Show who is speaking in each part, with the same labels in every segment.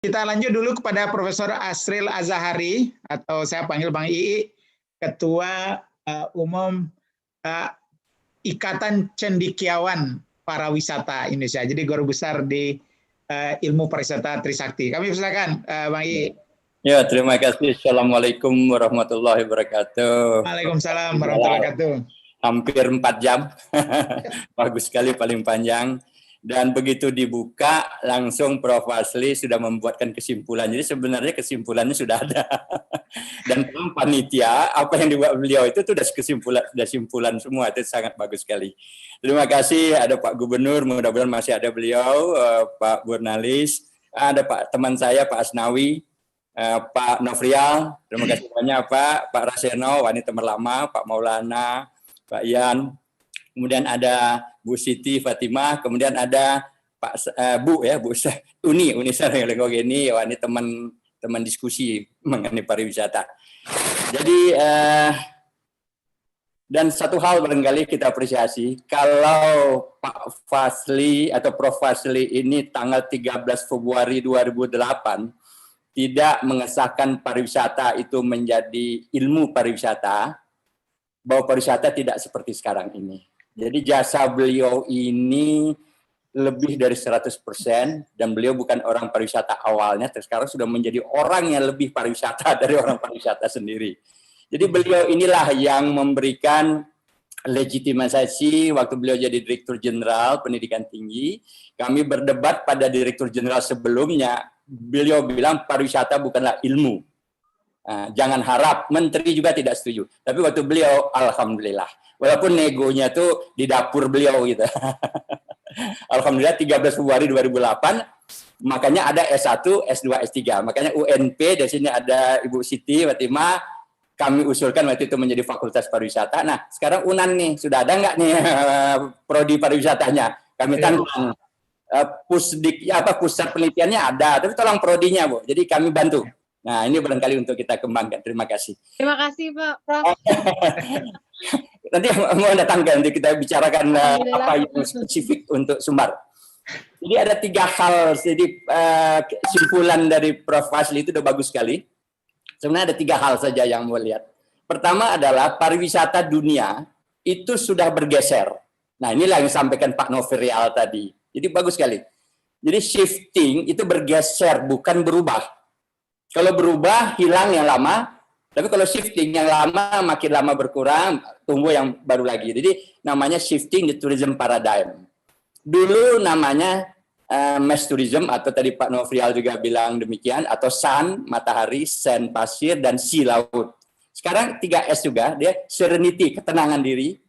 Speaker 1: Kita lanjut dulu kepada Profesor Asril Azahari, atau saya panggil Bang Ii, Ketua Umum Ikatan Cendekiawan Pariwisata Indonesia. Jadi guru besar di Ilmu Pariwisata Trisakti. Kami persilakan Bang Ii.
Speaker 2: Ya, terima kasih. Assalamualaikum warahmatullahi wabarakatuh.
Speaker 1: Waalaikumsalam warahmatullahi wabarakatuh.
Speaker 2: Hampir 4 jam. Bagus sekali, paling panjang. Dan begitu dibuka, langsung Prof. Asli sudah membuatkan kesimpulan. Jadi sebenarnya kesimpulannya sudah ada. Dan panitia, apa yang dibuat beliau itu sudah kesimpulan semua. Itu sangat bagus sekali. Terima kasih, ada Pak Gubernur, mudah-mudahan masih ada beliau, Pak Burnalis, ada Pak teman saya, Pak Asnawi, Pak Nofrial, terima kasih banyak Pak Raseno, ini teman lama, Pak Maulana, Pak Ian, kemudian ada Bu Siti Fatimah, kemudian ada Pak Bu Uni ini, ini teman diskusi mengenai pariwisata. Jadi dan satu hal barangkali kita apresiasi, kalau Pak Fasli atau Prof. Fasli ini tanggal 13 Februari 2008 tidak mengesahkan pariwisata itu menjadi ilmu pariwisata, bahwa pariwisata tidak seperti sekarang ini. Jadi jasa beliau ini lebih dari 100%, dan beliau bukan orang pariwisata awalnya, sekarang sudah menjadi orang yang lebih pariwisata dari orang pariwisata sendiri. Jadi beliau inilah yang memberikan legitimasi waktu beliau jadi Direktur Jenderal Pendidikan Tinggi. Kami berdebat pada Direktur Jenderal sebelumnya, beliau bilang pariwisata bukanlah ilmu. Jangan harap, menteri juga tidak setuju. Tapi waktu beliau, alhamdulillah, walaupun negonya tuh di dapur beliau gitu. Alhamdulillah 13 Februari 2008, makanya ada S1, S2, S3. Makanya UNP, di sini ada Ibu Siti Fatimah, kami usulkan waktu itu menjadi Fakultas Pariwisata. Nah, sekarang UNAN nih, sudah ada nggak nih prodi pariwisatanya? Kami tantang. Pusat penelitiannya ada, tapi tolong prodinya, Bu. Jadi kami bantu. Nah, ini barangkali untuk kita kembangkan. Terima kasih.
Speaker 3: Terima kasih, Pak Prof.
Speaker 2: Nanti mau datangkan, nanti kita bicarakan apa yang spesifik untuk Sumbar. Jadi ada 3 hal, jadi kesimpulan dari Prof. Asli itu udah bagus sekali. Sebenarnya ada 3 hal saja yang mau lihat. Pertama adalah pariwisata dunia itu sudah bergeser. Nah, inilah yang disampaikan Pak Nofrial tadi. Jadi bagus sekali. Jadi shifting itu bergeser, bukan berubah. Kalau berubah, hilang yang lama. Tapi kalau shifting, yang lama makin lama berkurang, tumbuh yang baru lagi. Jadi namanya shifting the tourism paradigm. Dulu namanya mass tourism, atau tadi Pak Nofrial juga bilang demikian, atau sun, matahari, sand, pasir, dan sea, laut. Sekarang 3S juga, dia serenity, ketenangan diri,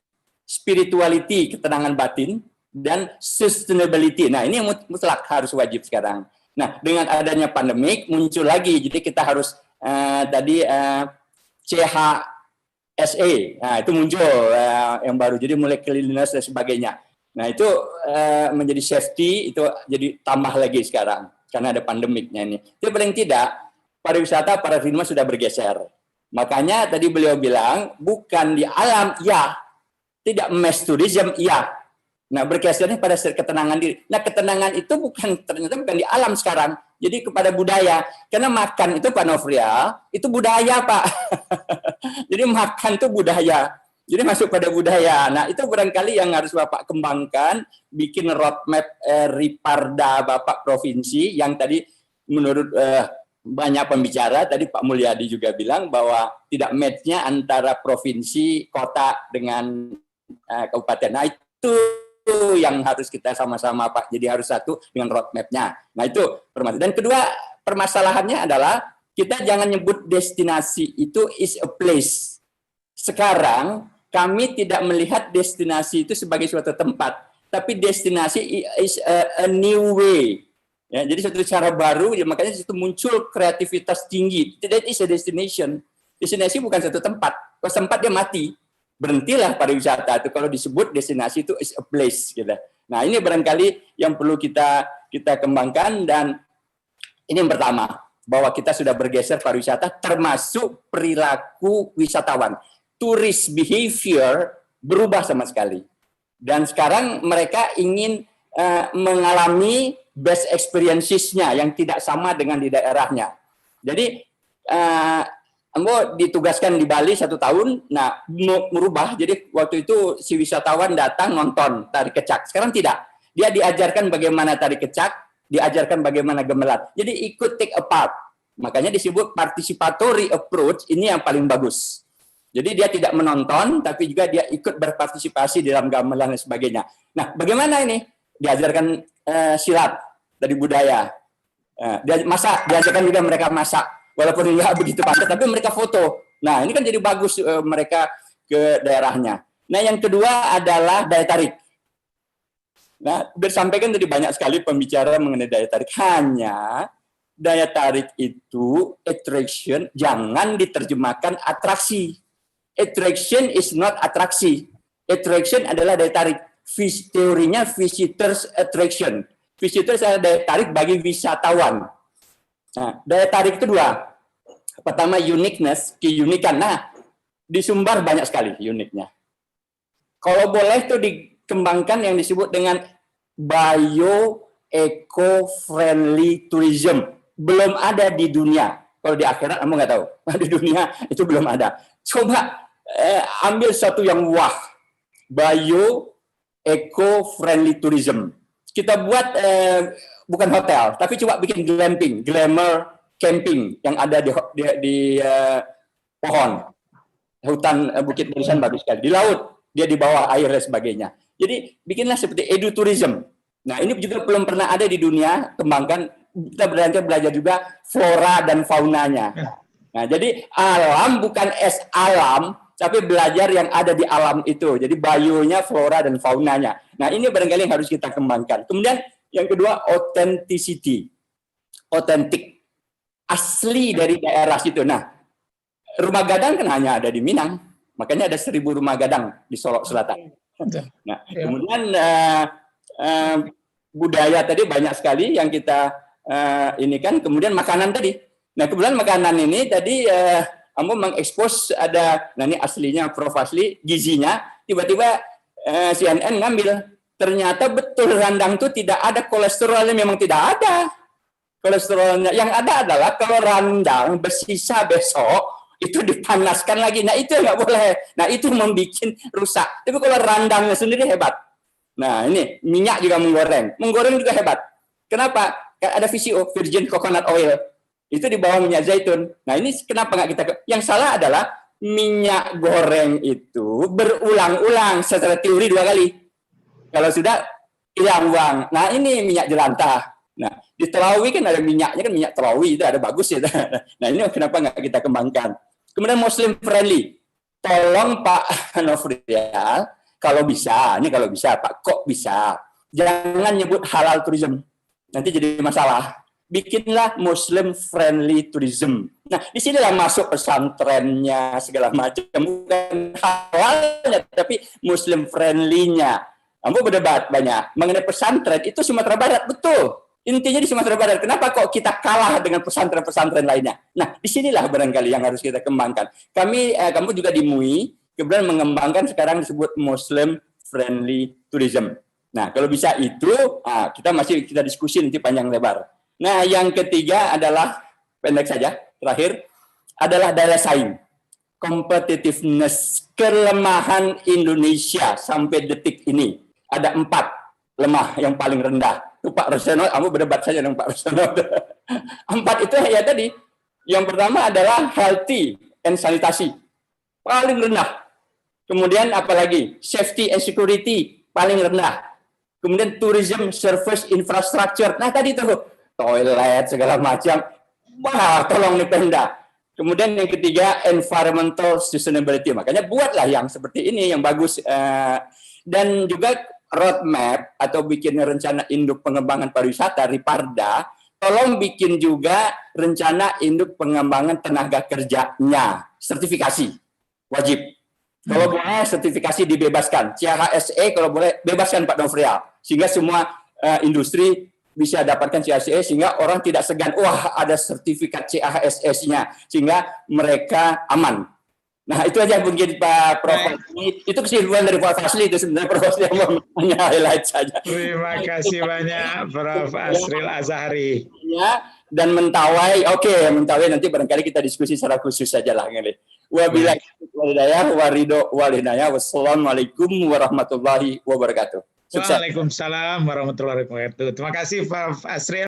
Speaker 2: spirituality, ketenangan batin, dan sustainability. Nah, ini yang mutlak harus wajib sekarang. Nah, dengan adanya pandemik muncul lagi, jadi kita harus CHSA, nah itu muncul yang baru, jadi mulai cleanliness dan sebagainya. Nah, itu menjadi safety, itu jadi tambah lagi sekarang karena ada pandemiknya ini. Tapi paling tidak pariwisata paradigma sudah bergeser. Makanya tadi beliau bilang bukan di alam, ya, tidak mass tourism, ya. Nah, bergesernya pada ketenangan diri. Nah, ketenangan itu ternyata bukan di alam sekarang. Jadi kepada budaya. Karena makan itu Pak Nofrial, itu budaya, Pak. Jadi makan itu budaya. Jadi masuk pada budaya. Nah, itu barangkali yang harus Bapak kembangkan, bikin roadmap Riparda Bapak Provinsi, yang tadi menurut banyak pembicara, tadi Pak Mulyadi juga bilang bahwa tidak match-nya antara provinsi, kota, dengan kabupaten. Nah, itu yang harus kita sama-sama, Pak. Jadi harus satu dengan roadmap-nya. Nah, itu permasalahan. Dan kedua, permasalahannya adalah kita jangan nyebut destinasi itu is a place. Sekarang kami tidak melihat destinasi itu sebagai suatu tempat, tapi destinasi is a new way. Ya, jadi suatu cara baru, ya, makanya itu muncul kreativitas tinggi. That is a destination. Destinasi bukan satu tempat. Kalau tempat dia mati, berhentilah pariwisata. Itu kalau disebut destinasi itu is a place. Gitu. Nah, ini barangkali yang perlu kita kembangkan, dan ini yang pertama, bahwa kita sudah bergeser pariwisata termasuk perilaku wisatawan. Tourist behavior berubah sama sekali. Dan sekarang mereka ingin mengalami best experiences-nya yang tidak sama dengan di daerahnya. Jadi Ambo ditugaskan di Bali 1 tahun, nah merubah. Jadi waktu itu si wisatawan datang nonton tari kecak. Sekarang tidak. Dia diajarkan bagaimana tari kecak, diajarkan bagaimana gemelan. Jadi ikut take a part. Makanya disebut participatory approach, ini yang paling bagus. Jadi dia tidak menonton, tapi juga dia ikut berpartisipasi dalam gamelan dan sebagainya. Nah, bagaimana ini? Diajarkan silat dari budaya. Diajarkan juga mereka masak. Walaupun nggak begitu pandai, tapi mereka foto. Nah, ini kan jadi bagus mereka ke daerahnya. Nah, yang kedua adalah daya tarik. Nah, disampaikan tadi banyak sekali pembicara mengenai daya tarik. Hanya daya tarik itu attraction, jangan diterjemahkan atraksi. Attraction is not atraksi. Attraction adalah daya tarik. Teorinya visitors attraction. Visitors adalah daya tarik bagi wisatawan. Nah, daya tarik itu 2. Pertama uniqueness, keunikan. Nah, di Sumbar banyak sekali uniknya. Kalau boleh itu dikembangkan yang disebut dengan bio-eco-friendly tourism. Belum ada di dunia. Kalau di akhirat, kamu nggak tahu. Di dunia itu belum ada. Coba ambil satu yang wah. Bio-eco-friendly tourism. Kita buat bukan hotel, tapi coba bikin glamping, glamour camping yang ada di pohon, hutan Bukit Barisan bagus sekali. Di laut, dia di bawah air dan sebagainya. Jadi bikinlah seperti edutourism. Nah, ini juga belum pernah ada di dunia, kembangkan. Kita belajar juga flora dan faunanya. Nah, jadi alam bukan alam, tapi belajar yang ada di alam itu. Jadi bionya, flora dan faunanya. Nah, ini barangkali yang harus kita kembangkan. Kemudian yang kedua, authenticity. Otentik. Asli dari daerah situ. Nah, rumah gadang kan hanya ada di Minang. Makanya ada 1000 rumah gadang di Solok Selatan. Nah, kemudian budaya tadi banyak sekali yang kita ini kan. Kemudian makanan tadi. Nah, kemudian makanan ini tadi Ambo mengekspos ada, nah ini aslinya Prof. Asli, gizinya, tiba-tiba CNN ngambil. Ternyata betul randang itu tidak ada kolesterolnya, memang tidak ada kolesterolnya. Yang ada adalah kalau randang bersisa besok, itu dipanaskan lagi. Nah, itu nggak boleh. Nah, itu membuat rusak. Tapi kalau randangnya sendiri hebat. Nah, ini minyak juga menggoreng. Menggoreng juga hebat. Kenapa? Ada VCO, virgin coconut oil. Itu di bawah minyak zaitun. Nah, ini kenapa nggak kita... Yang salah adalah minyak goreng itu berulang-ulang secara teori 2 kali. Kalau sudah hilang uang. Nah, ini minyak jelantah. Nah, di Telawi kan ada minyaknya, kan minyak Telawi itu ada bagus ya. Nah, ini kenapa nggak kita kembangkan? Kemudian Muslim friendly. Tolong Pak Nofrial, kalau bisa, ini kalau bisa Pak, kok bisa? Jangan nyebut halal tourism. Nanti jadi masalah. Bikinlah Muslim friendly tourism. Nah, disinilah masuk pesantrennya segala macam, bukan halalnya, tapi Muslim friendly-nya. Ambo berdebat banyak mengenai pesantren itu Sumatera Barat, betul. Intinya di Sumatera Barat. Kenapa kok kita kalah dengan pesantren-pesantren lainnya? Nah, disinilah barangkali yang harus kita kembangkan. Kamu juga di MUI, kemudian mengembangkan sekarang disebut Muslim friendly tourism. Nah, kalau bisa itu, kita diskusi nanti panjang lebar. Nah, yang ketiga adalah, pendek saja, terakhir, adalah daya saing. Competitiveness, kelemahan Indonesia sampai detik ini. Ada 4 lemah yang paling rendah. Itu Pak Rosono, kamu berdebat saja dengan Pak Rosono. 4 itu ya tadi. Yang pertama adalah healthy and sanitasi. Paling rendah. Kemudian apalagi? Safety and security. Paling rendah. Kemudian tourism service infrastructure. Nah tadi tuh, toilet, segala macam. Wah, tolong nih Pemda. Kemudian yang ketiga, environmental sustainability. Makanya buatlah yang seperti ini, yang bagus. Dan juga roadmap atau bikin rencana induk pengembangan pariwisata, Riparda, tolong bikin juga rencana induk pengembangan tenaga kerjanya. Sertifikasi. Wajib. Kalau boleh, sertifikasi dibebaskan. CHSE kalau boleh, bebaskan Pak Nofrial. Sehingga semua industri bisa dapatkan CHSE, sehingga orang tidak segan, wah ada sertifikat CHSE-nya, sehingga mereka aman. Nah, itu aja mungkin Pak Prof. Itu kesimpulan dari Pak Fasli itu sebenarnya Prof. yang hanya highlight saja.
Speaker 1: Terima kasih banyak Prof. Asril Azhari.
Speaker 2: Dan Mentawai, Mentawai nanti barangkali kita diskusi secara khusus saja lah. Wabillahi walhidayah. Wassalamualaikum warahmatullahi wabarakatuh. Sukses.
Speaker 1: Waalaikumsalam warahmatullahi wabarakatuh. Terima kasih Prof. Asril.